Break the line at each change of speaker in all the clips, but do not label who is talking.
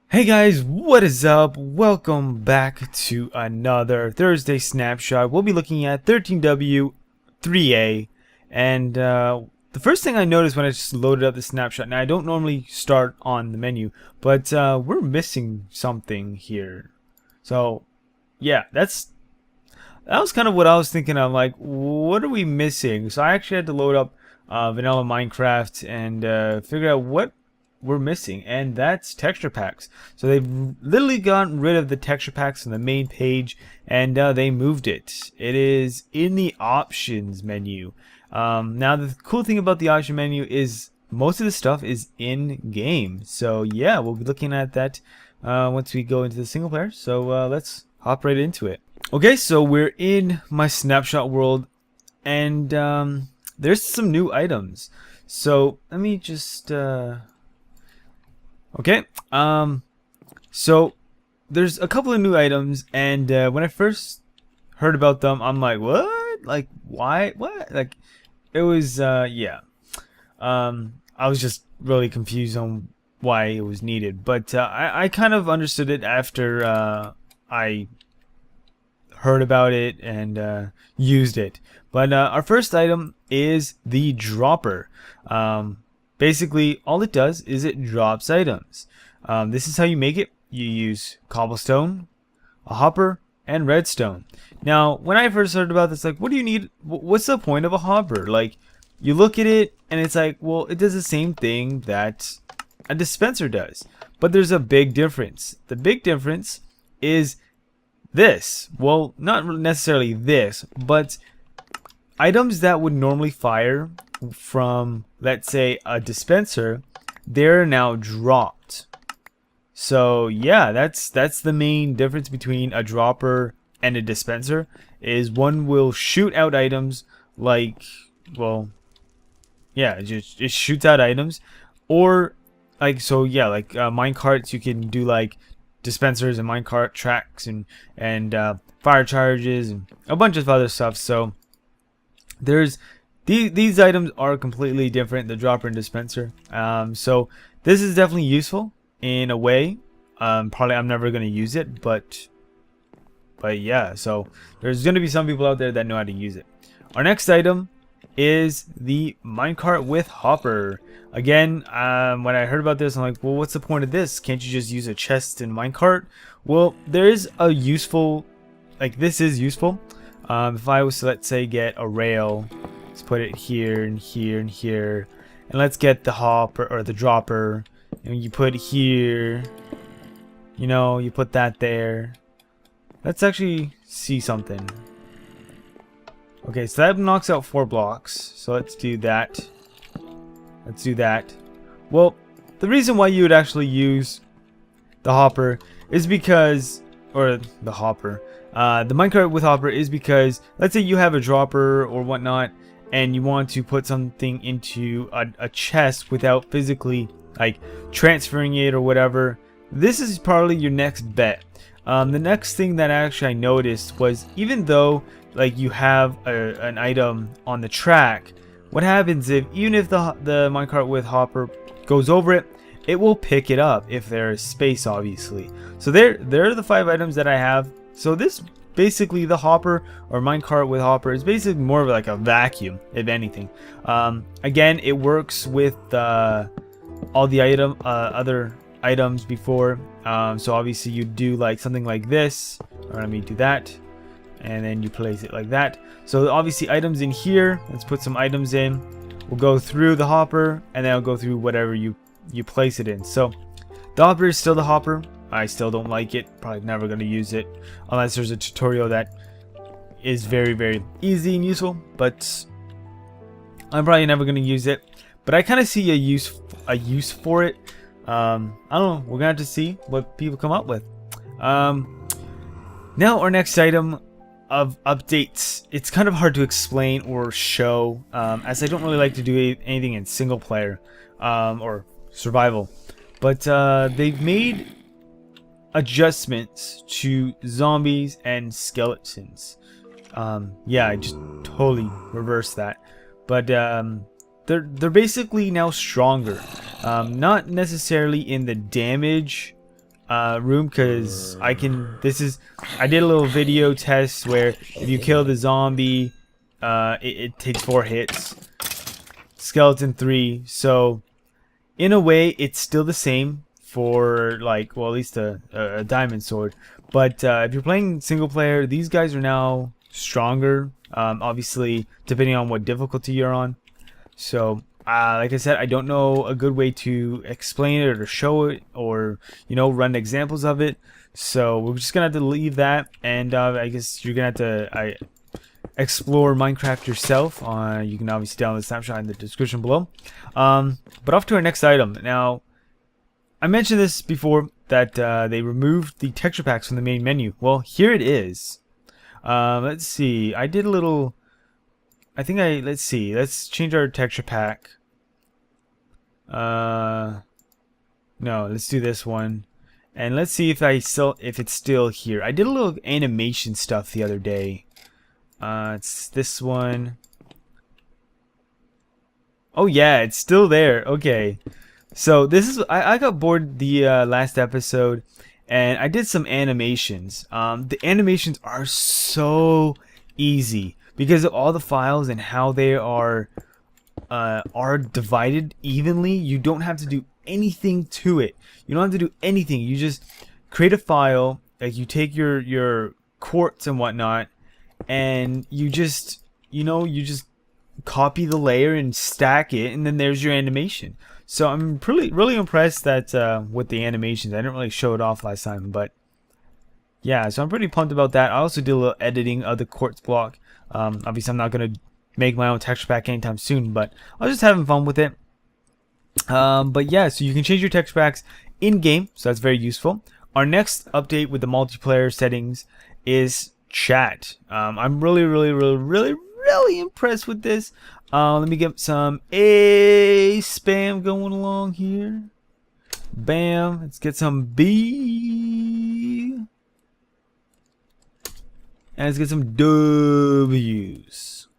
Hey guys, what is up? Welcome back to another Thursday snapshot. We'll be looking at 13W3A, and the first thing I noticed when I just loaded up the snapshot, now I don't normally start on the menu, but we're missing something here. So yeah, that was kind of what I was thinking of, like, what are we missing? So I actually had to load up vanilla Minecraft and figure out what we're missing, and that's texture packs. So they've literally gotten rid of the texture packs on the main page, and they moved it. It is in the options menu. Now the cool thing about the option menu is most of the stuff is in game. So yeah, we'll be looking at that once we go into the single player. So let's hop right into it. Okay, so we're in my snapshot world, and there's some new items. So let me just okay, so there's a couple of new items, and when I first heard about them, I'm like, what? Like, why? What? Like, it was, yeah. I was just really confused on why it was needed, but I kind of understood it after I heard about it and used it. But our first item is the dropper. Basically, all it does is it drops items. This is how you make it. You use cobblestone, a hopper, and redstone. Now, when I first heard about this, like, what do you need? What's the point of a hopper? Like, you look at it, and it's like, well, it does the same thing that a dispenser does. But there's a big difference. The big difference is this. Well, not necessarily this, but items that would normally fire from, let's say, a dispenser, they're now dropped. So yeah, that's the main difference between a dropper and a dispenser, is one will shoot out items like, well, yeah, it shoots out items, or like, so yeah, like minecarts, you can do like dispensers and minecart tracks and fire charges and a bunch of other stuff. So there's these items are completely different, the dropper and dispenser. So this is definitely useful in a way. Probably I'm never going to use it, but yeah, so there's going to be some people out there that know how to use it. Our next item is the minecart with hopper. Again, when I heard about this, I'm like, well, what's the point of this? Can't you just use a chest in minecart? Well, there is a useful, like, this is useful. If I was to, let's say, get a rail, let's put it here and here and here, and let's get the hopper or the dropper, and you put it here, you know, you put that there. Let's actually see something. Okay, so that knocks out 4 blocks, so let's do that. Let's do that. Well, the reason why you would actually use the hopper is because, or the hopper, the minecart with hopper is because, let's say you have a dropper or whatnot, and you want to put something into a chest without physically, like, transferring it or whatever. This is probably your next bet. The next thing that actually I noticed was, even though, like, you have an item on the track, what happens if, even if the minecart with hopper goes over it, it will pick it up if there is space, obviously. So there are the 5 items that I have. So this, basically, the hopper or minecart with hopper is basically more of like a vacuum, if anything. Again, it works with all the other items before. So obviously you do like something like this, or let me do that, and then you place it like that. So obviously items in here, let's put some items in. We'll go through the hopper, and then I'll go through whatever you place it in. So the hopper is still the hopper. I still don't like it. Probably never going to use it unless there's a tutorial that is very, very easy and useful. But I'm probably never going to use it. But I kind of see a use for it. I don't know. We're gonna have to see what people come up with. Now our next item of updates. It's kind of hard to explain or show, as I don't really like to do anything in single player or survival. But they've made adjustments to zombies and skeletons. Yeah, I just totally reversed that. But they're basically now stronger. Not necessarily in the damage room, because I did a little video test where if you kill the zombie, it takes 4 hits, skeleton 3. So in a way it's still the same for, like, well, at least a diamond sword. But if you're playing single player, these guys are now stronger, obviously depending on what difficulty you're on. So like I said, I don't know a good way to explain it or to show it, or run examples of it. So we're just gonna have to leave that, and I guess you're gonna have to explore Minecraft yourself. You can obviously download the snapshot in the description below. But off to our next item. Now, I mentioned this before, that they removed the texture packs from the main menu. Well, here it is. Let's see. I did a little. Let's see. Let's change our texture pack. No, let's do this one, and let's see if it's still here. I did a little animation stuff the other day. It's this one. Oh yeah, it's still there. Okay, so this is I got bored the last episode, and I did some animations. The animations are so easy because of all the files and how they are divided evenly. You don't have to do anything to it. You don't have to do anything. You just create a file. Like, you take your quartz and whatnot, and you just copy the layer and stack it, and then there's your animation. So I'm really impressed that with the animations. I didn't really show it off last time, but yeah, so I'm pretty pumped about that. I also did a little editing of the quartz block. Obviously I'm not gonna make my own texture pack anytime soon, but I was just having fun with it. But yeah, so you can change your texture packs in game, so that's very useful. Our next update with the multiplayer settings is chat. I'm really impressed with this. Let me get some spam going along here. Bam. Let's get some B. And let's get some W's.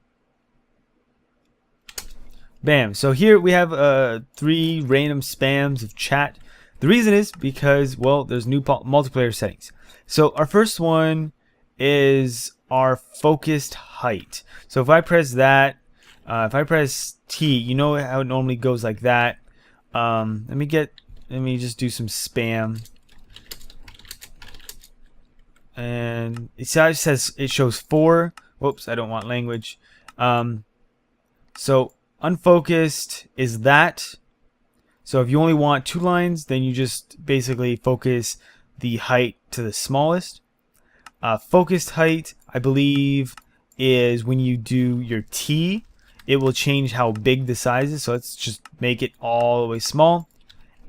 Bam. So here we have 3 random spams of chat. The reason is because, well, there's new multiplayer settings. So our first one is our focused height. So if I press that, if I press T, you know how it normally goes like that. Let me just do some spam. And it says it shows 4. Whoops, I don't want language. So unfocused is that. So if you only want 2 lines, then you just basically focus the height to the smallest. Focused height, I believe, is when you do your T, it will change how big the size is. So let's just make it all the way small.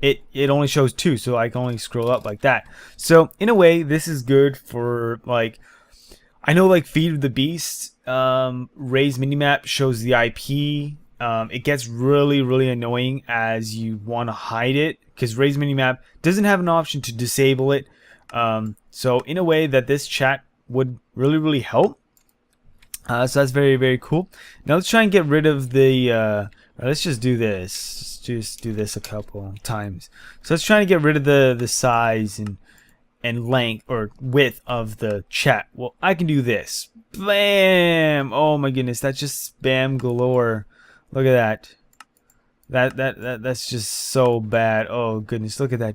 It only shows 2, so I can only scroll up like that. So in a way, this is good for, like, I know, like, Feed of the Beast, Ray's minimap shows the IP. It gets really annoying as you want to hide it, because Ray's minimap doesn't have an option to disable it. So in a way that this chat would really help. So that's very cool. Now let's try and get rid of the let's just do this. Let's just do this a couple times. So let's try and get rid of the size and length or width of the chat. Well, I can do this. Bam! Oh my goodness, that's just spam galore. Look at that. That's just so bad. Oh goodness, look at that.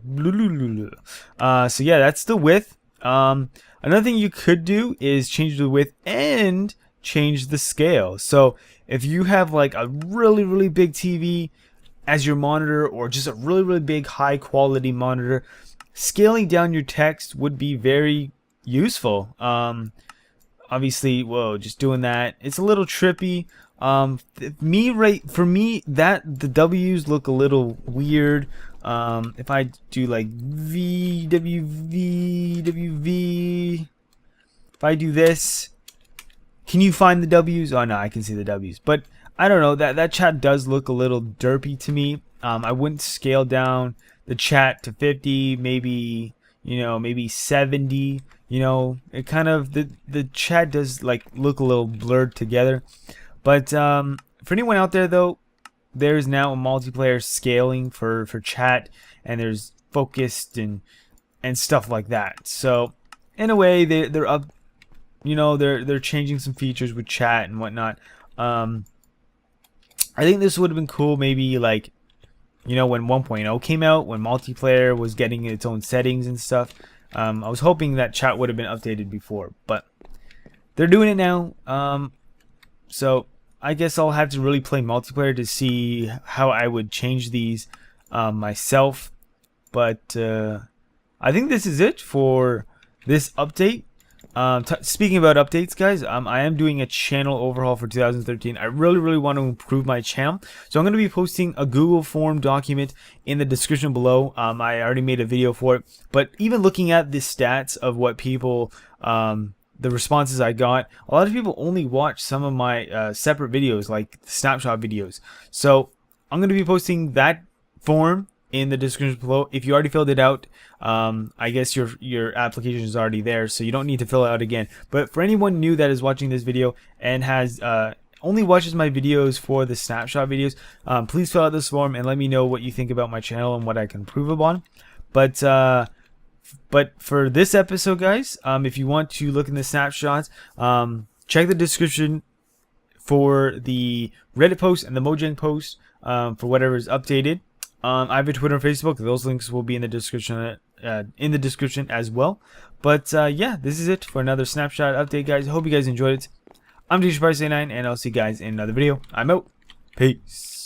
So yeah, that's the width. Another thing you could do is change the width and change the scale. So if you have like a really big TV as your monitor, or just a really big high quality monitor, scaling down your text would be very useful. Obviously, whoa, just doing that, it's a little trippy. For me, that the W's look a little weird. If I do like V, W, V, W, V, if I do this, can you find the W's? Oh no, I can see the W's, but I don't know, that chat does look a little derpy to me. I wouldn't scale down the chat to 50, maybe, maybe 70. It kind of, the chat does like look a little blurred together. But for anyone out there though, there's now a multiplayer scaling for chat, and there's focused and and stuff like that. So in a way, they're up, you know, they're changing some features with chat and whatnot. I think this would have been cool, maybe like, you know, when 1.0 came out, when multiplayer was getting its own settings and stuff. I was hoping that chat would have been updated before, but they're doing it now. So I guess I'll have to really play multiplayer to see how I would change these myself. But I think this is it for this update. Speaking about updates, guys, I am doing a channel overhaul for 2013. I really want to improve my channel, so I'm going to be posting a Google form document in the description below. I already made a video for it, but even looking at the stats of what people, the responses I got, a lot of people only watch some of my separate videos, like snapshot videos. So I'm going to be posting that form in the description below. If you already filled it out, I guess your application is already there, so you don't need to fill it out again. But for anyone new that is watching this video and has only watches my videos for the snapshot videos, please fill out this form and let me know what you think about my channel and what I can improve upon. But for this episode, guys, if you want to look in the snapshots, check the description for the Reddit post and the Mojang post for whatever is updated. I have a Twitter and Facebook. Those links will be in the description as well. But yeah, this is it for another snapshot update, guys. Hope you guys enjoyed it. I'm DJ 9, and I'll see you guys in another video. I'm out. Peace.